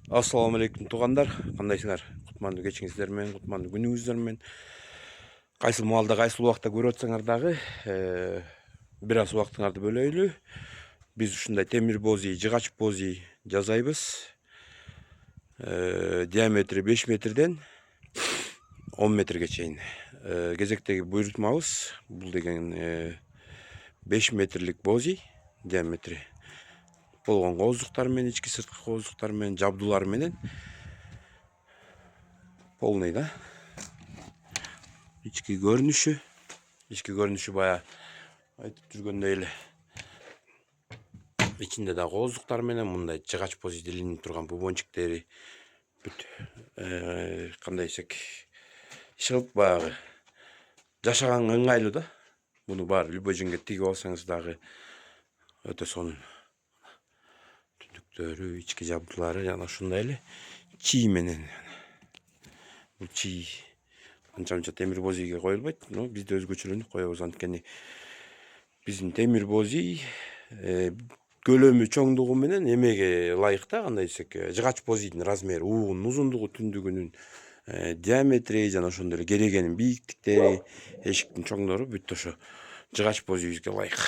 Assalamu алейкум туугандар, кандайсыңар? Кутмандуу кечиңиздер менен, кутмандуу күнүңүздөр менен. Кайсыл маалда, кайсыл убакта көрүп атсаңар дагы, бир аз убактыңарды бөлөйлү. Биз ушундай темир бози, жыгач бози жасайбыз. Диаметри 5 метрден 10 метрге чейин. Кезектеги буйрутмабыз. Бул деген 5 метрлик бози диаметри. Болгон кооздуктар менен, ички сырткы кооздуктар менен, жабдуулар менен полный да. Ички көрүнүшү бая айтып жүргөндөй эле. Ичинде да кооздуктар менен мындай жыгач бози илинип турган бубончиктери бүт кандай десек чыгып баягы жашаганга ыңгайлуу да. Буну баары любой жерге тигип алсаңыз дагы өтө сонун. Түтүктөрү, ички жабдуулары жана ушундай эле чий менен. Бул чий анча темир бозиге коюлбайт, но бизде өзгөчөлөнүп коебуз, анткени биздин темир бози көлөмү чоңдугу менен эмеге ылайык да, кандай десек, жыгач бозидин размери, уунун узундугу, түндүгүнүн диаметри жана ошондой эле керегенин бийиктиктери, эшиктин чоңдору бүт ошо жыгач бозибизге ылайык.